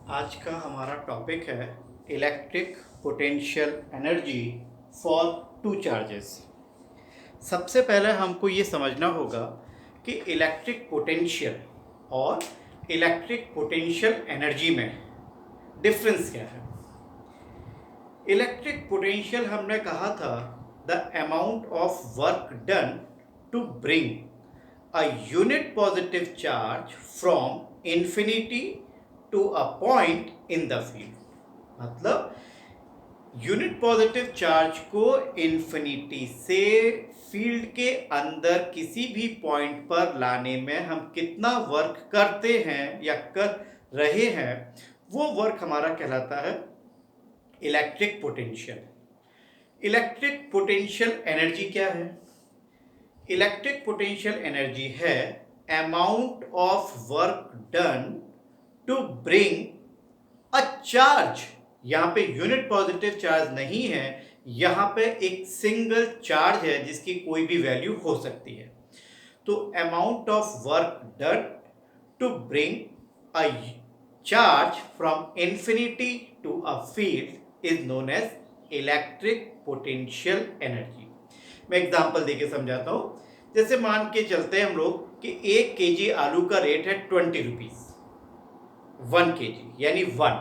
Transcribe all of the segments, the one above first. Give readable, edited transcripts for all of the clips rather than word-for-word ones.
आज का हमारा टॉपिक है electric potential energy for two charges. सबसे पहले हमको ये समझना होगा कि इलेक्ट्रिक पोटेंशियल और इलेक्ट्रिक पोटेंशियल एनर्जी में डिफरेंस क्या है। इलेक्ट्रिक पोटेंशियल हमने कहा था the amount of work done to bring a unit positive charge from infinity to a point in the field. मतलब यूनिट पॉजिटिव चार्ज को इंफिनिटी से फील्ड के अंदर किसी भी पॉइंट पर लाने में हम कितना वर्क करते हैं या कर रहे हैं, वो वर्क हमारा कहलाता है electric potential. Electric potential energy क्या है? इलेक्ट्रिक पोटेंशियल एनर्जी है amount of work done to bring a charge. यहां पे यूनिट पॉजिटिव चार्ज नहीं है, यहां पे एक सिंगल चार्ज है जिसकी कोई भी वैल्यू हो सकती है। तो amount of work done to bring a charge from infinity to a field is known as electric potential energy. मैं एग्जांपल देके समझाता हूं। जैसे मान के चलते हैं हम लोग कि 1 kg आलू का रेट है 20 रुपीज, 1 kg यानी 1।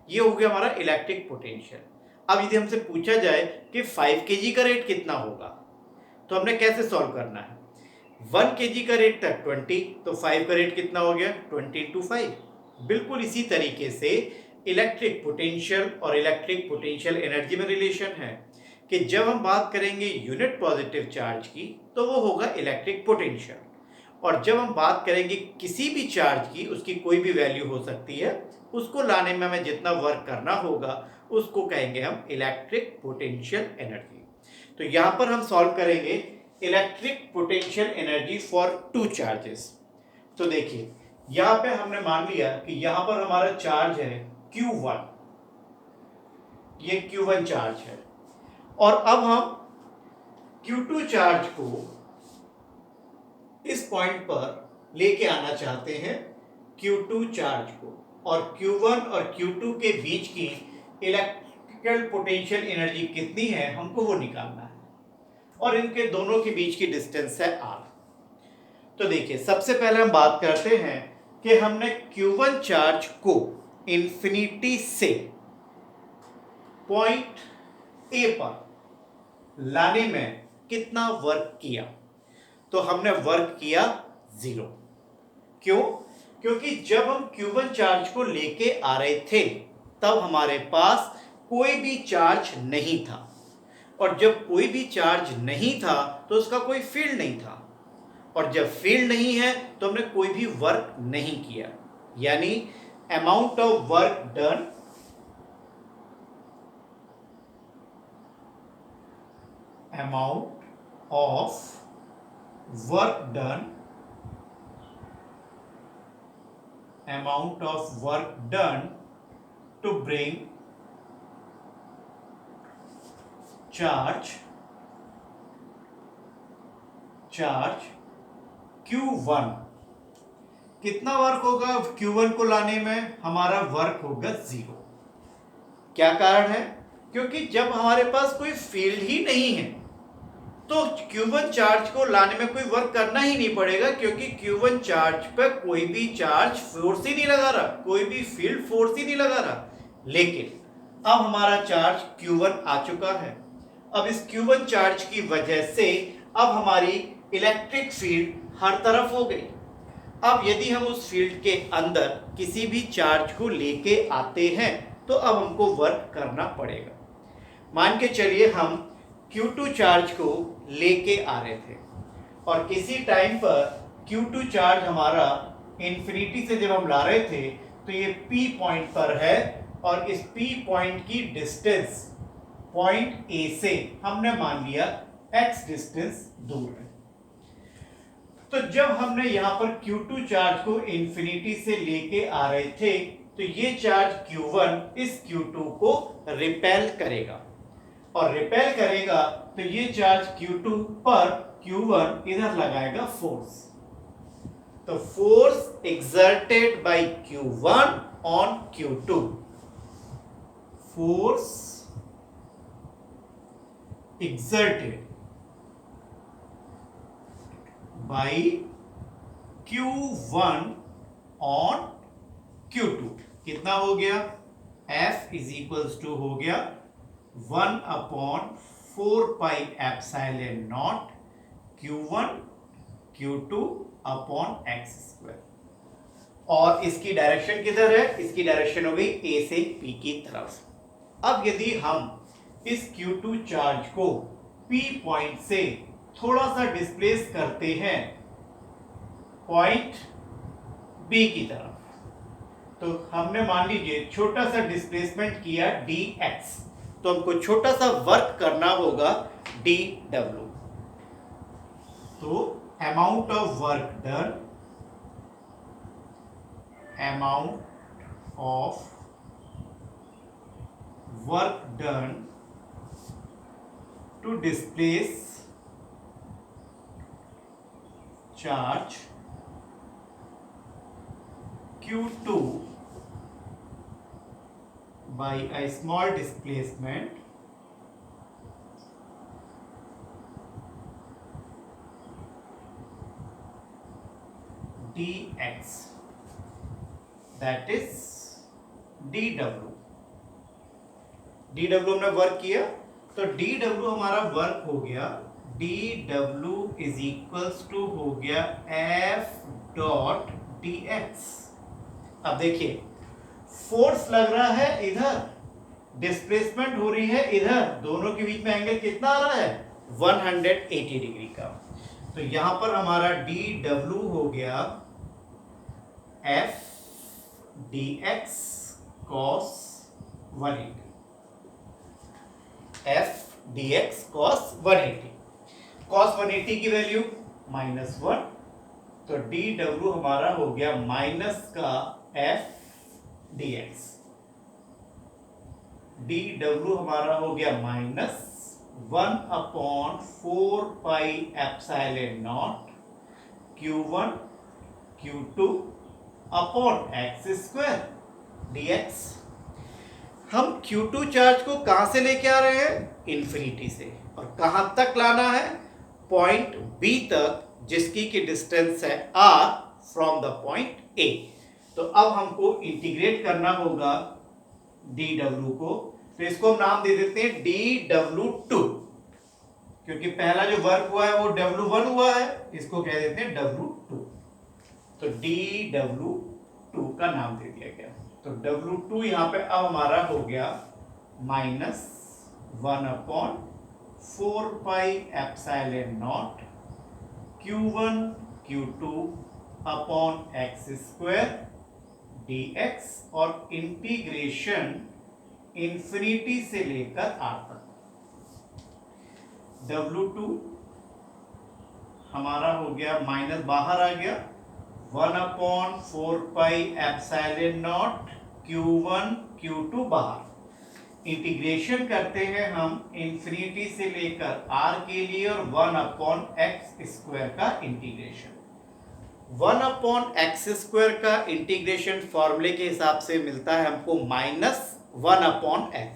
ये हो गया हमारा इलेक्ट्रिक पोटेंशियल। अब यदि हमसे पूछा जाए कि 5 kg का रेट कितना होगा, तो हमने कैसे सॉल्व करना है? 1 kg का रेट था 20, तो 5 का रेट कितना हो गया? 20 × 5। बिल्कुल इसी तरीके से इलेक्ट्रिक पोटेंशियल और इलेक्ट्रिक पोटेंशियल एनर्जी में रिलेशन है कि जब हम बात करेंगे यूनिट पॉजिटिव चार्ज की तो वो होगा इलेक्ट्रिक पोटेंशियल, और जब हम बात करेंगे किसी भी चार्ज की, उसकी कोई भी वैल्यू हो सकती है, उसको लाने में हमें जितना वर्क करना होगा उसको कहेंगे हम इलेक्ट्रिक पोटेंशियल एनर्जी। तो यहां पर हम सॉल्व करेंगे electric potential energy for two charges. तो देखिए यहां पे हमने मान लिया कि यहां पर हमारा चार्ज है Q1, ये Q1 चार्ज है, और अब हम Q2 चार्ज को इस पॉइंट पर लेके आना चाहते हैं, Q2 चार्ज को, और Q1 और Q2 के बीच की इलेक्ट्रिकल पोटेंशियल एनर्जी कितनी है हमको वो निकालना है, और इनके दोनों के बीच की डिस्टेंस है R। तो देखिए सबसे पहले हम बात करते हैं कि हमने Q1 चार्ज को इंफिनिटी से पॉइंट A पर लाने में कितना वर्क किया। तो हमने वर्क किया 0। क्यों? क्योंकि जब हम Q1 चार्ज को लेके आ रहे थे तब हमारे पास कोई भी चार्ज नहीं था, और जब कोई भी चार्ज नहीं था तो उसका कोई फील्ड नहीं था, और जब फील्ड नहीं है तो हमने कोई भी वर्क नहीं किया। यानी amount of work done amount of work done to bring charge Q1। कितना वर्क होगा Q1 को लाने में? हमारा वर्क होगा 0। क्या कारण है? क्योंकि जब हमारे पास कोई फील्ड ही नहीं है तो Q1 चार्ज को लाने में कोई वर्क करना ही नहीं पड़ेगा, क्योंकि Q1 चार्ज पर कोई भी चार्ज फोर्स ही नहीं लगा रहा, कोई भी फील्ड फोर्स ही नहीं लगा रहा। लेकिन अब हमारा चार्ज Q1 आ चुका है। अब इस Q1 चार्ज की वजह से अब हमारी इलेक्ट्रिक फील्ड हर तरफ हो गई। अब यदि हम उस फील्ड के अंदर किसी भी चार्ज को लेके आते हैं तो अब हमको वर्क करना पड़ेगा। मान के चलिए हम Q2 चार्ज को लेके आ रहे थे, और किसी टाइम पर Q2 चार्ज हमारा इंफिनिटी से जब हम ला रहे थे तो ये P पॉइंट पर है, और इस P पॉइंट की डिस्टेंस पॉइंट A से हमने मान लिया x डिस्टेंस दूर है। तो जब हमने यहां पर Q2 चार्ज को इंफिनिटी से लेके आ रहे थे तो ये चार्ज Q1 इस Q2 को रिपेल करेगा, और रिपेल करेगा तो ये चार्ज Q2 पर Q1 इधर लगाएगा फोर्स। तो force exerted by Q1 on Q2. Force exerted by Q1 on Q2 कितना हो गया? F इज इक्वल्स टू हो गया 1/4πε0 Q1 Q2 upon x square. और इसकी डायरेक्शन किधर है? इसकी डायरेक्शन हो गई ए से पी की तरफ। अब यदि हम इस Q2 चार्ज को P पॉइंट से थोड़ा सा डिस्प्लेस करते हैं पॉइंट B की तरफ, तो हमने मान लीजिए छोटा सा डिस्प्लेसमेंट किया dx, तो हमको छोटा सा वर्क करना होगा dw। तो amount of work done, amount of work done to displace charge Q2 by a small displacement dx, that is dw। dw हमने वर्क किया, तो dw हमारा वर्क हो गया dw इज इक्वल्स टू हो गया f डॉट dx। अब देखिए फोर्स लग रहा है इधर, डिस्प्लेसमेंट हो रही है इधर, दोनों के बीच में एंगल कितना आ रहा है? 180 डिग्री का। तो यहां पर हमारा dw हो गया f dx cos 180, f dx cos 180। cos 180 की वैल्यू -1, तो dw हमारा हो गया माइनस का f dx। dw हमारा हो गया -1/4πε0 Q1 Q2 upon x square dx। हम Q2 चार्ज को कहां से लेके आ रहे हैं? इन्फिनिटी से। और कहां तक लाना है? पॉइंट B तक, जिसकी की डिस्टेंस है r from the point A। तो अब हमको इंटीग्रेट करना होगा dw को, तो इसको हम नाम दे देते हैं dw2, क्योंकि पहला जो वर्क हुआ है वो w1 हुआ है, इसको कह देते हैं w2। तो dw2 का नाम दे दिया गया। तो w2 यहां पे अब हमारा हो गया -1/4πε0 Q1 Q2 upon x square dx, और इंटीग्रेशन इंफिनिटी से लेकर r तक। w2 हमारा हो गया माइनस बाहर आ गया 1/4πε0 Q1 Q2 बाहर। इंटीग्रेशन करते हैं हम इंफिनिटी से लेकर r के लिए, और 1/x² का इंटीग्रेशन। 1/x² का इंटीग्रेशन फॉर्मूले के हिसाब से मिलता है हमको -1/x।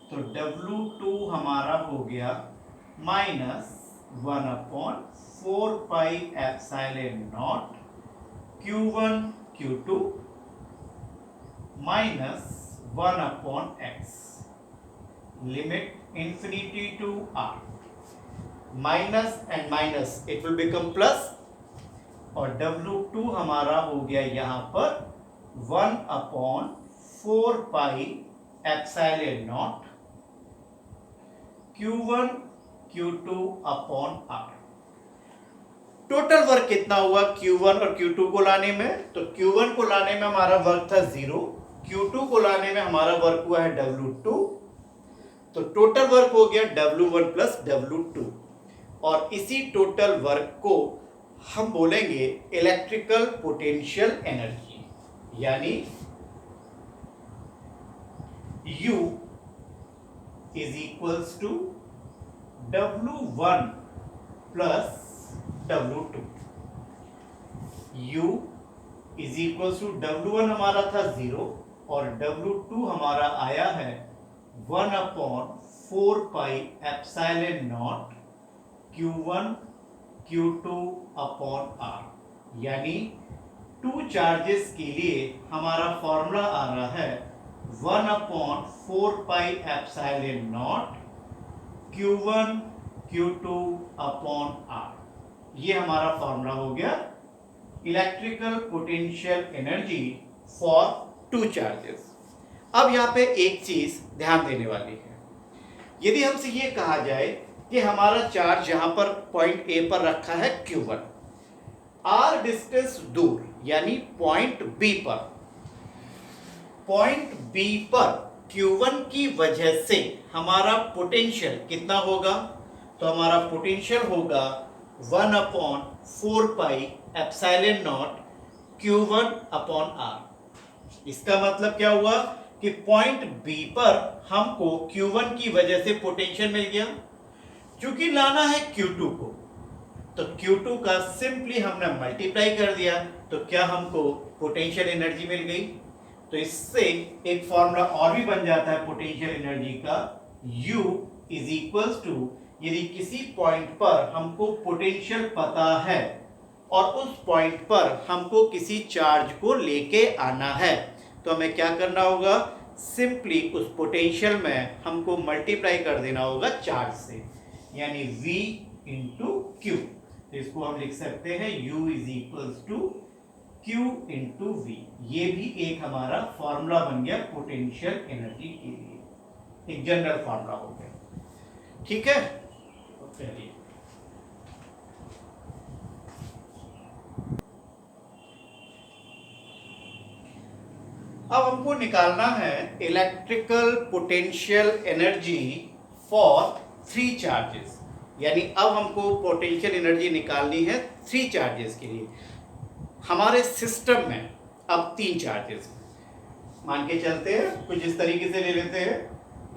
तो w2 हमारा हो गया -1/4πε0 Q1 Q2 -1/x। Limit infinity to r, minus and minus it will become plus, और w2 हमारा हो गया यहां पर 1/4πε0 Q1 Q2 upon r। Total work कितना हुआ Q1 और Q2 को लाने में? तो Q1 को लाने में हमारा वर्क था 0, Q2 को लाने में हमारा वर्क हुआ है W2, तो टोटल वर्क हो गया W1 प्लस W2। और इसी टोटल वर्क को हम बोलेंगे इलेक्ट्रिकल पोटेंशियल एनर्जी, यानी U is equals to W1 plus W2। U is equal to W1 हमारा था 0 और W2 हमारा आया है 1/4 pi epsilon not Q1 Q2 upon R, यानी टू चार्जेस के लिए हमारा फॉर्मूला आ रहा है 1/4 pi epsilon not Q1 Q2 upon R। ये हमारा फॉर्मूला हो गया electrical potential energy for two charges. अब यहाँ पे एक चीज ध्यान देने वाली है, यदि हमसे ये कहा जाए कि हमारा चार्ज यहां पर पॉइंट ए पर रखा है Q1, आर डिस्टेंस दूर यानी पॉइंट बी पर Q1 की वजह से हमारा पोटेंशियल कितना होगा, तो हमारा पोटेंशियल होगा 1/4 pi epsilon not Q1 upon R। इसका मतलब क्या हुआ कि पॉइंट बी पर हमको Q1 की वजह से पोटेंशियल मिल गया, क्योंकि लाना है Q2 को, तो Q2 का सिंपली हमने मल्टीप्लाई कर दिया, तो क्या हमको पोटेंशियल एनर्जी मिल गई। तो इससे एक फॉर्मूला और भी बन जाता है पोटेंशियल एनर्जी का, U इज इक्वल्स टू, यदि किसी पॉइंट पर हमको पोटेंशियल पता है और उस पॉइंट पर हमको किसी चार्ज को लेके आना है, तो हमें क्या करना होगा, सिंपली उस पोटेंशियल में हमको मल्टीप्लाई कर देना होगा चार्ज से, यानी V इंटू क्यू। तो इसको हम लिख सकते हैं U is equals to Q into V। ये भी एक हमारा फॉर्मूला बन गया पोटेंशियल एनर्जी के लिए, एक जनरल फॉर्मूला हो गया। ठीक है, तो चलिए अब हमको निकालना है electrical potential energy for three charges, यानी अब हमको पोटेंशियल एनर्जी निकालनी है थ्री चार्जेस के लिए। हमारे सिस्टम में अब तीन चार्जेस मान के चलते हैं, कुछ इस तरीके से ले लेते हैं।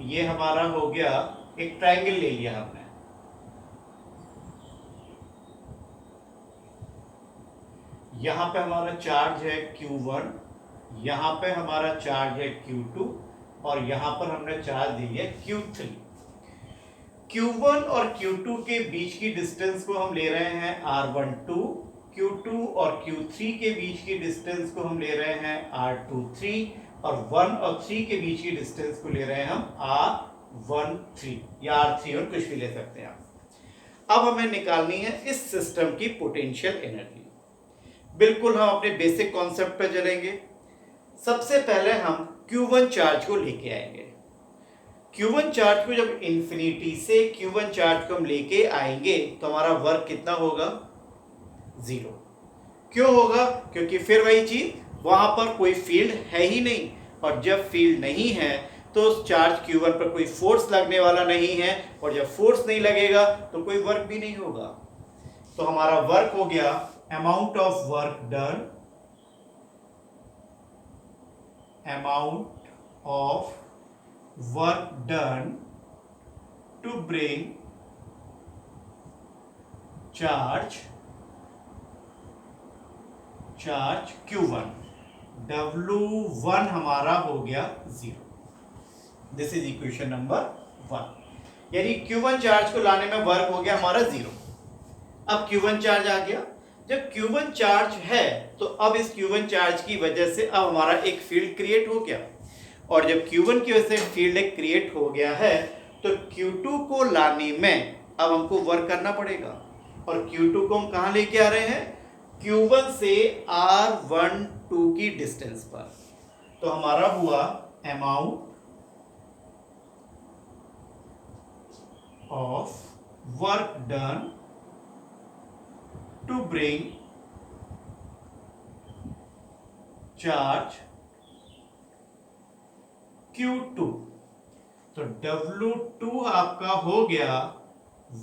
ये हमारा हो गया, एक ट्रायंगल ले लिया हमने, यहां पे हमारा चार्ज है Q1, यहां पे हमारा चार्ज है Q2 और यहां पर हमने चार्ज दी है Q3। Q1 और Q2 के बीच की डिस्टेंस को हम ले रहे हैं R12, Q2 और Q3 के बीच की डिस्टेंस को हम ले रहे हैं R23 और 1 और 3 के बीच की डिस्टेंस को ले रहे हैं हम R13 या R3 और कुछ भी ले सकते हैं आप। अब हमें निकालनी है इस सिस्टम की पोटेंशियल एनर्जी। बिल्कुल हम अपने बेसिक कॉन्सेप्ट पे चलेंगे। सबसे पहले हम Q1 चार्ज को लेके आएंगे। Q1 चार्ज को जब इंफिनिटी से Q1 चार्ज को हम लेके आएंगे तो हमारा वर्क कितना होगा, 0। क्यों होगा, क्योंकि फिर वही चीज, वहां पर कोई फील्ड है ही नहीं, और जब फील्ड नहीं है तो चार्ज Q1 पर कोई फोर्स लगने वाला नहीं है, और जब फोर्स नहीं लगेगा तो कोई वर्क भी नहीं होगा। तो हमारा वर्क हो गया amount of work done, amount of work done to bring charge Q1, W1 हमारा हो गया 0। दिस इज इक्वेशन नंबर 1, यानी Q1 चार्ज को लाने में वर्क हो गया हमारा 0। अब Q1 चार्ज आ गया, जब Q1 चार्ज है तो अब इस Q1 चार्ज की वजह से अब हमारा एक फील्ड क्रिएट हो गया, और जब Q1 की वजह से फील्ड एक क्रिएट हो गया है तो Q2 को लाने में अब हमको वर्क करना पड़ेगा, और Q2 को हम कहां लेके आ रहे हैं, Q1 से R12 की डिस्टेंस पर। तो हमारा हुआ amount of work done to bring charge Q2। तो W2 आपका हो गया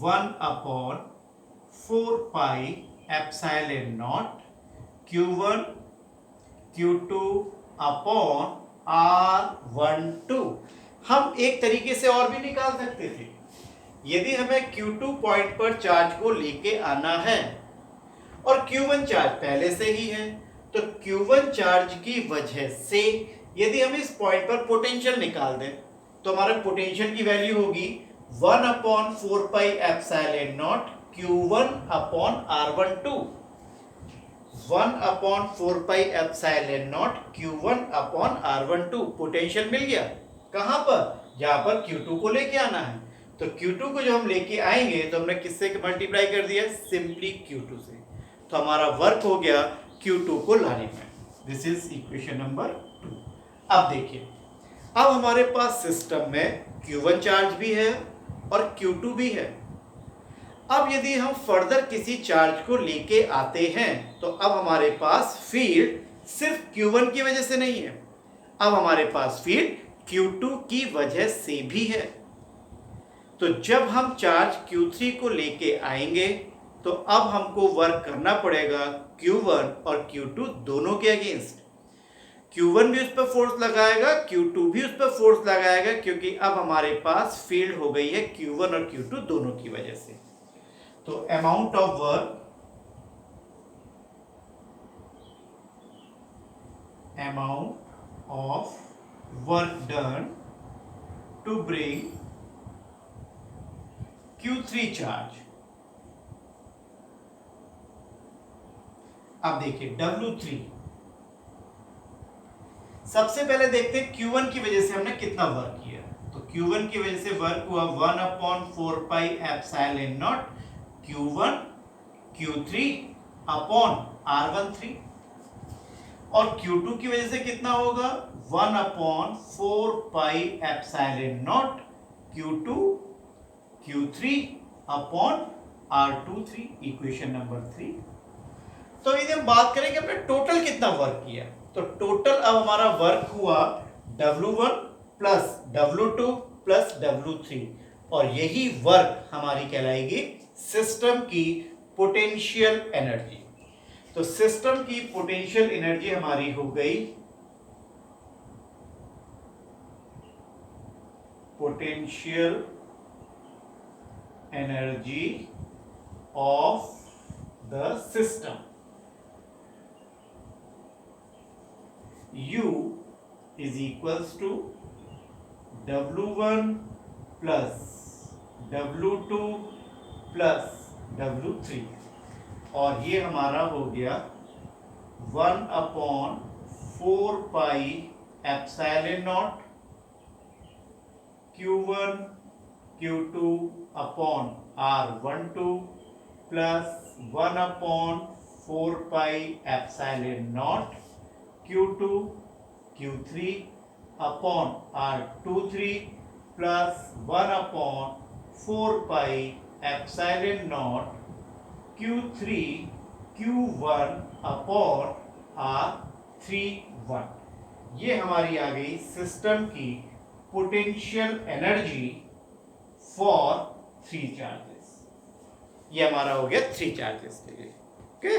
1/4 pi epsilon not Q1 Q2 upon R12। हम एक तरीके से और भी निकाल सकते थे, यदि हमें Q2 पॉइंट पर चार्ज को लेके आना है और Q1 चार्ज पहले से ही है, तो Q1 चार्ज की वजह से यदि हम इस पॉइंट पर पोटेंशियल निकाल दें तो हमारे पोटेंशियल की वैल्यू होगी 1/4πε0 Q1 upon R12, 1/4πε0 Q1 upon R12। Potential मिल गया कहां पर, जहां पर Q2 को लेके आना है। तो Q2 को जब हम लेके आएंगे तो हमने किससे मल्टीप्लाई कर दिया, सिंपली Q2 से। तो हमारा वर्क हो गया Q2 को लाने में। This is equation number 2। अब देखिए, अब हमारे पास सिस्टम में Q1 चार्ज भी है और Q2 भी है। अब यदि हम फर्दर किसी चार्ज को लेके आते हैं तो अब हमारे पास फील्ड सिर्फ Q1 की वजह से नहीं है, अब हमारे पास फील्ड Q2 की वजह से भी है। तो जब हम चार्ज Q3 को लेके आएंगे तो अब हमको वर्क करना पड़ेगा Q1 और Q2 दोनों के अगेंस्ट। Q1 भी उस पर फोर्स लगाएगा, Q2 भी उस पर फोर्स लगाएगा, क्योंकि अब हमारे पास फील्ड हो गई है Q1 और Q2 दोनों की वजह से। तो amount of work done to bring Q3 charge. अब देखिए W3, सबसे पहले देखते हैं Q1 की वजह से हमने कितना वर्क किया। तो Q1 की वजह से वर्क हुआ 1/4πε0 Q1 Q3 अपॉन R13, और Q2 की वजह से कितना होगा 1/4πε0 Q2 Q3 upon R23, equation number 3। तो यदि हम बात करें कि हमने टोटल कितना वर्क किया, तो टोटल अब हमारा वर्क हुआ W1 plus W2 plus W3, और यही वर्क हमारी कहलाएगी सिस्टम की पोटेंशियल एनर्जी। तो सिस्टम की पोटेंशियल एनर्जी हमारी हो गई potential energy of the system, U is equals to W1 plus W2 plus W3, और ये हमारा हो गया 1/4πε0 Q1 Q2 upon R12 plus 1/4πε0 Q2 Q3 upon R23 plus 1/4πε0 Q3 Q1 upon R31। ये हमारी आ गई सिस्टम की पोटेंशियल एनर्जी फॉर 3 चार्जेस। ये हमारा हो गया 3 चार्जेस के लिए। ओके।